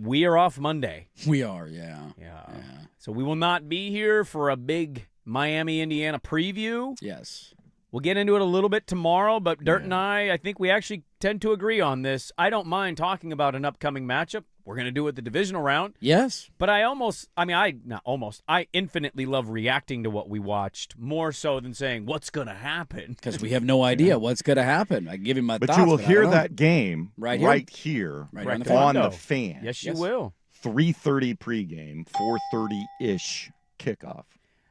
we are off Monday. We are, yeah. So we will not be here for a big Miami, Indiana preview. Yes. We'll get into it a little bit tomorrow, but Dirt and I think we actually tend to agree on this. I don't mind talking about an upcoming matchup. We're going to do it the divisional round. Yes. But I infinitely love reacting to what we watched, more so than saying, what's going to happen? Because we have no idea what's going to happen. I give you my thoughts. But you will hear that game right here on the fan. Yes, you will. 3:30 pregame, 4:30-ish kickoff.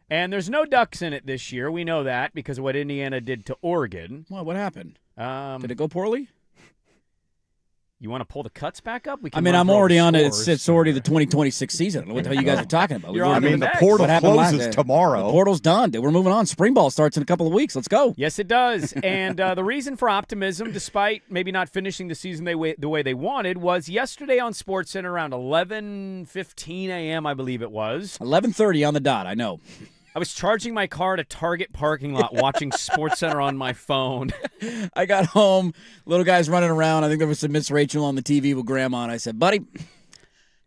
And there's no Ducks in it this year. We know that because of what Indiana did to Oregon. Well, what happened? Did it go poorly? You want to pull the cuts back up? I'm already on it. It's already the 2026 season. I don't know what the hell you guys are talking about. The portal closes tomorrow. The portal's done. We're moving on. Spring ball starts in a couple of weeks. Let's go. Yes, it does. And the reason for optimism, despite maybe not finishing the season the way they wanted, was yesterday on SportsCenter around 11:15 a.m., I believe it was. 11:30 on the dot, I know. I was charging my car at a Target parking lot watching SportsCenter on my phone. I got home, little guy's running around. I think there was some Miss Rachel on the TV with Grandma, and I said, buddy, gonna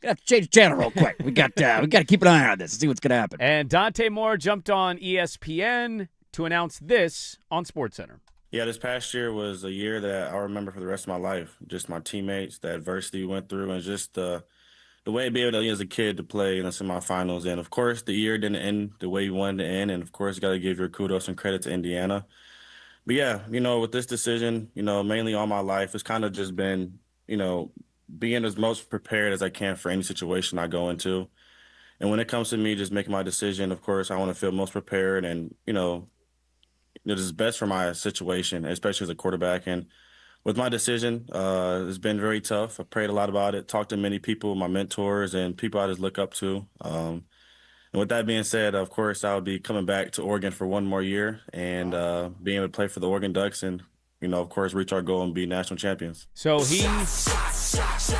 have to change the channel real quick. We got to keep an eye on this and see what's going to happen. And Dante Moore jumped on ESPN to announce this on SportsCenter. Yeah, this past year was a year that I remember for the rest of my life. Just my teammates, the adversity we went through, and just the way to be able to, as a kid, to play in the semifinals. And, of course, the year didn't end the way you wanted to end. And, of course, you got to give your kudos and credit to Indiana. But, yeah, with this decision, mainly all my life, it's kind of just been, being as most prepared as I can for any situation I go into. And when it comes to me just making my decision, of course, I want to feel most prepared and, this is best for my situation, especially as a quarterback. And with my decision, it's been very tough. I prayed a lot about it, talked to many people, my mentors, and people I just look up to. And with that being said, of course, I'll be coming back to Oregon for one more year and being able to play for the Oregon Ducks and, of course, reach our goal and be national champions. So he,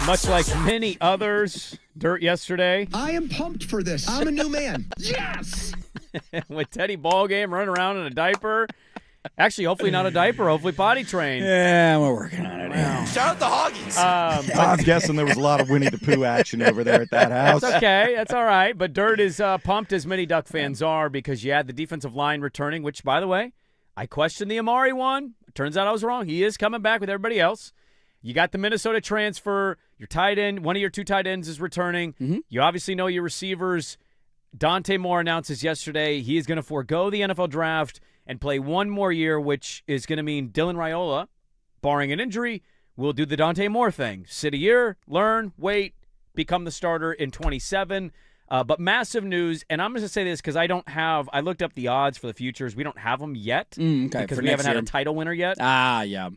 much like many others, Dirt yesterday. I am pumped for this. I'm a new man. Yes! With Teddy Ballgame running around in a diaper. Actually, hopefully not a diaper. Hopefully potty trained. Yeah, we're working on it. Wow. Shout out the Hoggies. I'm guessing there was a lot of Winnie the Pooh action over there at that house. That's okay. That's all right. But Dirt is pumped, as many Duck fans are, because you had the defensive line returning, which, by the way, I questioned the Amari one. Turns out I was wrong. He is coming back with everybody else. You got the Minnesota transfer. Your tight end, one of your two tight ends is returning. Mm-hmm. You obviously know your receivers. Dante Moore announces yesterday he is going to forego the NFL draft and play one more year, which is going to mean Dylan Raiola, barring an injury, will do the Dante Moore thing. Sit a year, learn, wait, become the starter in 27. But massive news, and I'm going to say this because I looked up the odds for the futures. We don't have them yet because we haven't had a title winner yet. Yeah.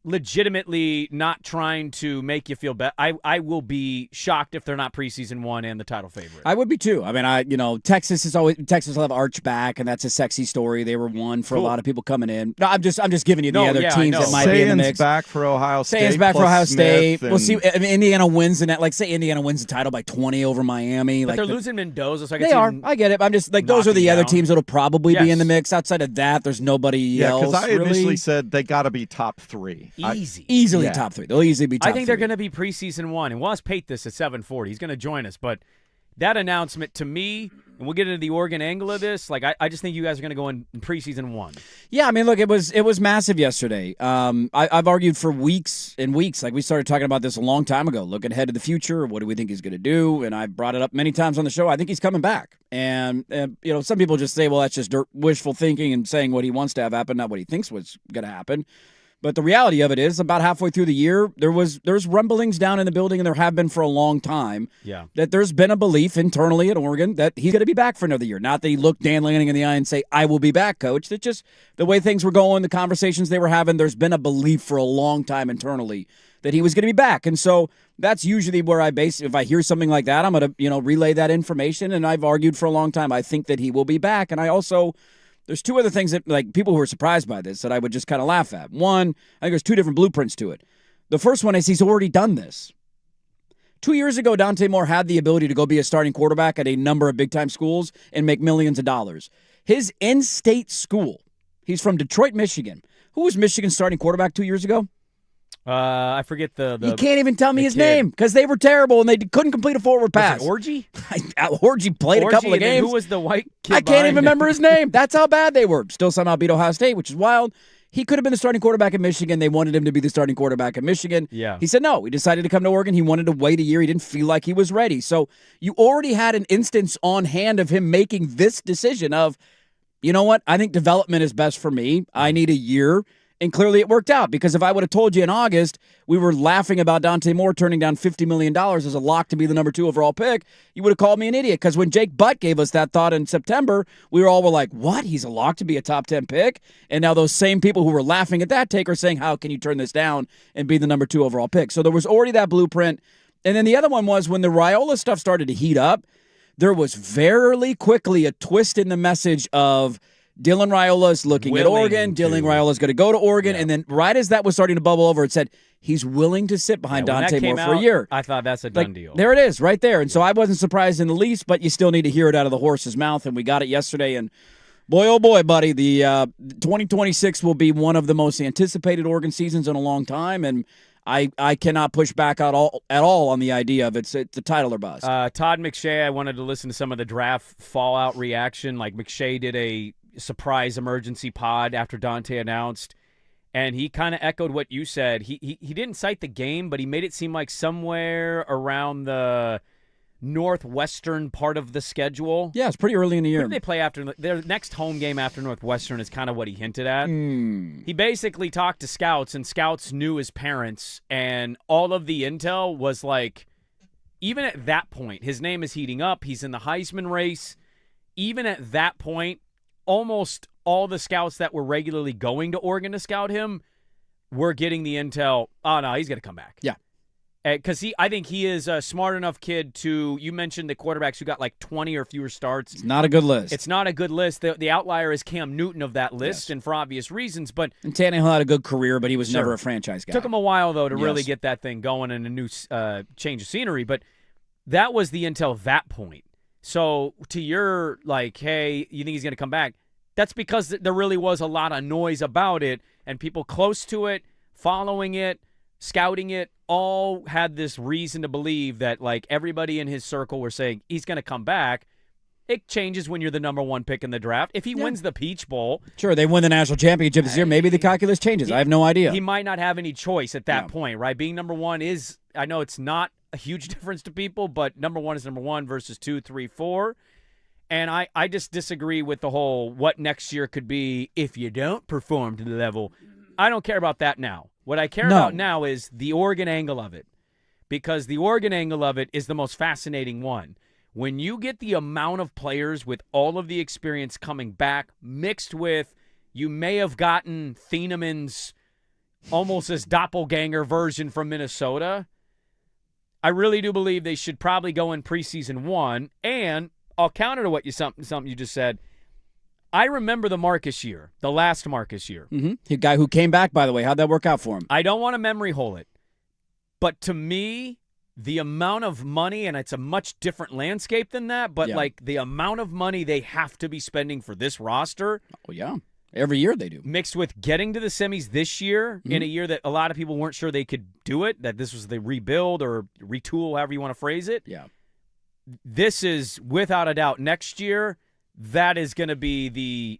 Legitimately not trying to make you feel bad. I will be shocked if they're not preseason one and the title favorite. I would be too. I mean, Texas will have Arch back, and that's a sexy story. They were one for a lot of people coming in. No, I'm just giving you the other teams that might be in the mix. Back for Ohio State. Sayan's back for Ohio State. We'll see. I mean, Indiana wins in that. Like, say Indiana wins the title by 20 over Miami. But they're losing Mendoza, so I can they are. I get it. I'm just like those are the other teams that'll probably be in the mix. Outside of that, there's nobody else. Yeah, because I initially said they got to be top three. Easily top three. They'll easily be top three. I think they're going to be preseason one, and we'll ask Pate this at 7:40. He's going to join us, but that announcement to me, and we'll get into the Oregon angle of this, like I just think you guys are going to go in preseason one. Yeah, I mean, look, it was massive yesterday. I've argued for weeks and weeks. Like, we started talking about this a long time ago, looking ahead to the future. What do we think he's going to do? And I brought it up many times on the show. I think he's coming back. And some people just say, well, that's just wishful thinking and saying what he wants to have happen, not what he thinks was going to happen. But the reality of it is, about halfway through the year, there's rumblings down in the building, and there have been for a long time, that there's been a belief internally at Oregon that he's going to be back for another year. Not that he looked Dan Lanning in the eye and say, I will be back, coach. That just the way things were going, the conversations they were having, there's been a belief for a long time internally that he was going to be back. And so that's usually where I base it. If I hear something like that, I'm going to relay that information, and I've argued for a long time. I think that he will be back, and I also... There's two other things that, like, people who are surprised by this that I would just kind of laugh at. One, I think there's two different blueprints to it. The first one is he's already done this. 2 years ago, Dante Moore had the ability to go be a starting quarterback at a number of big-time schools and make millions of dollars. His in-state school, he's from Detroit, Michigan. Who was Michigan's starting quarterback 2 years ago? I forget the You can't even tell me his kid. name because they were terrible and they couldn't complete a forward pass. Was it Orgy? Orgy played a couple of and then games. who was the white kid? I can't behind even him? remember his name. That's how bad they were. Still somehow beat Ohio State, which is wild. He could have been the starting quarterback in Michigan. They wanted him to be the starting quarterback in Michigan. Yeah. He said no. He decided to come to Oregon. He wanted to wait a year. He didn't feel like he was ready. So you already had an instance on hand of him making this decision of, you know what? I think development is best for me. I need a year. And clearly it worked out because if I would have told you in August we were laughing about Dante Moore turning down $50 million as a lock to be the number 2 overall pick, you would have called me an idiot. Because when Jake Butt gave us that thought in September, we were like, what? He's a lock to be a top 10 pick? And now those same people who were laughing at that take are saying, how can you turn this down and be the number 2 overall pick? So there was already that blueprint. And then the other one was when the Raiola stuff started to heat up, there was very quickly a twist in the message of Dylan Raiola is looking at Oregon. Dylan Raiola is going to go to Oregon. Yeah. And then right as that was starting to bubble over, it said he's willing to sit behind Dante Moore for a year. I thought that's a done deal. There it is right there. And so I wasn't surprised in the least, but you still need to hear it out of the horse's mouth. And we got it yesterday. And boy, oh boy, buddy, the 2026 will be one of the most anticipated Oregon seasons in a long time. And I cannot push back at all on the idea of it's the title or bust. Todd McShay, I wanted to listen to some of the draft fallout reaction. Like McShay did a surprise emergency pod after Dante announced, and he kind of echoed what you said. He didn't cite the game, but he made it seem like somewhere around the northwestern part of the schedule. Yeah, it's pretty early in the year. Who do they play after? Their next home game after Northwestern is kind of what he hinted at. He basically talked to scouts, and scouts knew his parents, and all of the intel was like, even at that point, his name is heating up. He's in the Heisman race. Even at that point, almost all the scouts that were regularly going to Oregon to scout him were getting the intel, oh, no, he's going to come back. Yeah. Because I think he is a smart enough kid to, you mentioned the quarterbacks who got like 20 or fewer starts. It's not a good list. It's not a good list. The outlier is Cam Newton of that list, and for obvious reasons. But and Tannehill had a good career, but he was never a franchise guy. Took him a while, though, to really get that thing going and a new change of scenery. But that was the intel at that point. So to your, like, hey, you think he's going to come back? That's because there really was a lot of noise about it, and people close to it, following it, scouting it, all had this reason to believe that, like, everybody in his circle were saying he's going to come back. It changes when you're the number 1 pick in the draft. If he wins the Peach Bowl. Sure, they win the national championship this year. Maybe the calculus changes. I have no idea. He might not have any choice at that point, right? Being number 1 is, I know it's not a huge difference to people, but number 1 is number 1 versus 2, 3, 4. And I just disagree with the whole what next year could be if you don't perform to the level. I don't care about that now. What I care about now is the Oregon angle of it, because the Oregon angle of it is the most fascinating one. When you get the amount of players with all of the experience coming back, mixed with you may have gotten Thienemann's almost as doppelganger version from Minnesota, I really do believe they should probably go in preseason 1. And I'll counter to what something you just said. I remember the Marcus year, the last Marcus year. Mm-hmm. The guy who came back, by the way. How'd that work out for him? I don't want to memory hole it, but to me, the amount of money, and it's a much different landscape than that, but like the amount of money they have to be spending for this roster. Oh, yeah. Every year they do. Mixed with getting to the semis this year, in a year that a lot of people weren't sure they could do it, that this was the rebuild or retool, however you want to phrase it. Yeah. This is, without a doubt, next year, that is going to be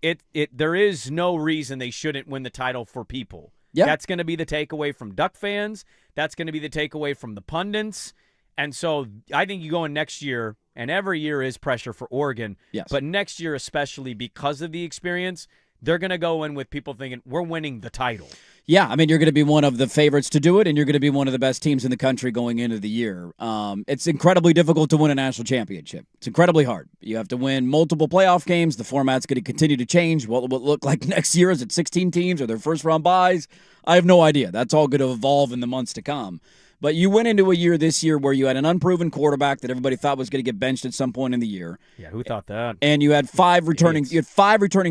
there is no reason they shouldn't win the title for people. Yeah. That's going to be the takeaway from Duck fans. That's going to be the takeaway from the pundits. And so I think you go in next year, and every year is pressure for Oregon. Yes. But next year, especially because of the experience, they're going to go in with people thinking, we're winning the title. Yeah, I mean, you're going to be one of the favorites to do it, and you're going to be one of the best teams in the country going into the year. It's incredibly difficult to win a national championship. It's incredibly hard. You have to win multiple playoff games. The format's going to continue to change. What will it look like next year? Is it 16 teams? Are there first-round buys? I have no idea. That's all going to evolve in the months to come. But you went into a year this year where you had an unproven quarterback that everybody thought was going to get benched at some point in the year. Yeah, who thought that? And you had five returning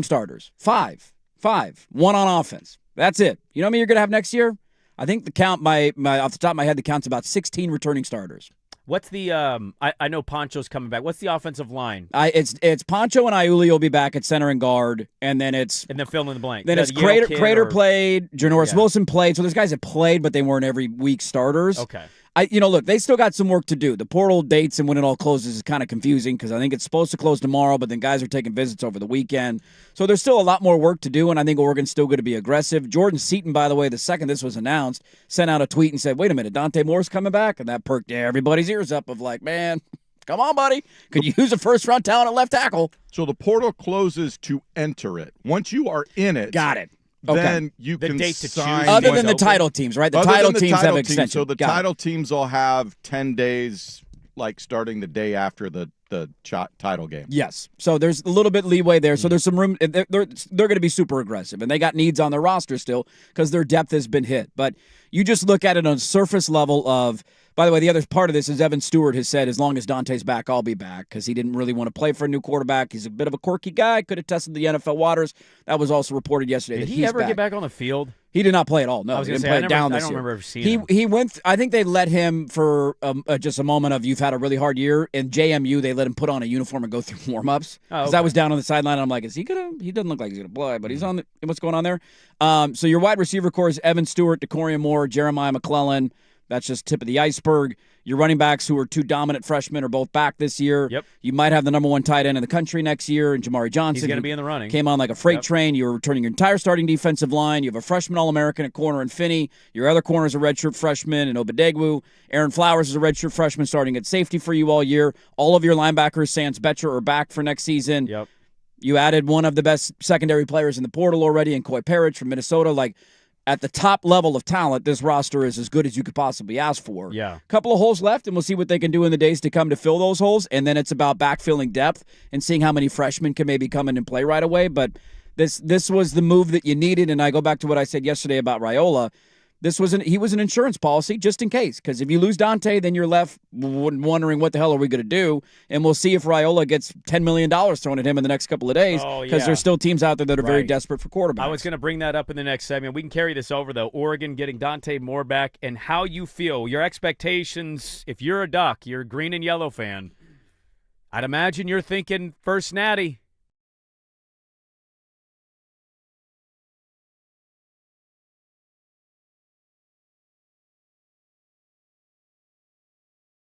starters. Five. One on offense. That's it. You know how many you're going to have next year? I think the count, off the top of my head, the count's about 16 returning starters. What's the I know Poncho's coming back. What's the offensive line? It's Poncho and Iuli will be back at center and guard, and then it's fill in the blank. Then it's Crater played, Janoris Wilson played. So there's guys that played, but they weren't every week starters. Okay. Look, they still got some work to do. The portal dates and when it all closes is kind of confusing because I think it's supposed to close tomorrow, but then guys are taking visits over the weekend. So there's still a lot more work to do, and I think Oregon's still going to be aggressive. Jordan Seaton, by the way, the second this was announced, sent out a tweet and said, wait a minute, Dante Moore's coming back? And that perked everybody's ears up of like, man, come on, buddy. Could you use a first-round talent at left tackle? So the portal closes to enter it. Once you are in it. Got it. Okay. Then you can date to sign. choose. Other than the title teams, right? The title teams have extensions. So the title teams will have 10 days, like starting the day after the title game. Yes. So there's a little bit leeway there. So there's some room. They're going to be super aggressive, and they got needs on their roster still because their depth has been hit. But you just look at it on a surface level of. By the way, the other part of this is Evan Stewart has said, as long as Dante's back, I'll be back, because he didn't really want to play for a new quarterback. He's a bit of a quirky guy, could have tested the NFL waters. That was also reported yesterday. Did that he ever get back on the field? He did not play at all. No, I was he going didn't to say, play down this I don't year. remember ever seeing him. He went. I think they let him for just a moment of you've had a really hard year. In JMU, they let him put on a uniform and go through warm-ups. Because I was down on the sideline, and I'm like, is he gonna? He doesn't look like he's gonna play, but he's on. What's going on there? So your wide receiver core is Evan Stewart, DeCorian Moore, Jeremiah McClellan. That's just tip of the iceberg. Your running backs, who are two dominant freshmen, are both back this year. Yep. You might have the number one tight end in the country next year, and Jamari Johnson. He's going to be in the running. Came on like a freight train. You're returning your entire starting defensive line. You have a freshman All-American at corner in Finney. Your other corner is a redshirt freshman in Obadegwu. Aaron Flowers is a redshirt freshman starting at safety for you all year. All of your linebackers, Sans Betcher, are back for next season. Yep. You added one of the best secondary players in the portal already in Coy Parrish from Minnesota. Like, at the top level of talent, this roster is as good as you could possibly ask for. Yeah. Couple of holes left, and we'll see what they can do in the days to come to fill those holes. And then it's about backfilling depth and seeing how many freshmen can maybe come in and play right away. But this was the move that you needed. And I go back to what I said yesterday about Raiola. He was an insurance policy just in case. Because if you lose Dante, then you're left wondering what the hell are we going to do. And we'll see if Raiola gets $10 million thrown at him in the next couple of days. Because there's still teams out there that are very desperate for quarterbacks. I was going to bring that up in the next segment. We can carry this over, though. Oregon getting Dante Moore back and how you feel, your expectations. If you're a Duck, you're a green and yellow fan, I'd imagine you're thinking first natty.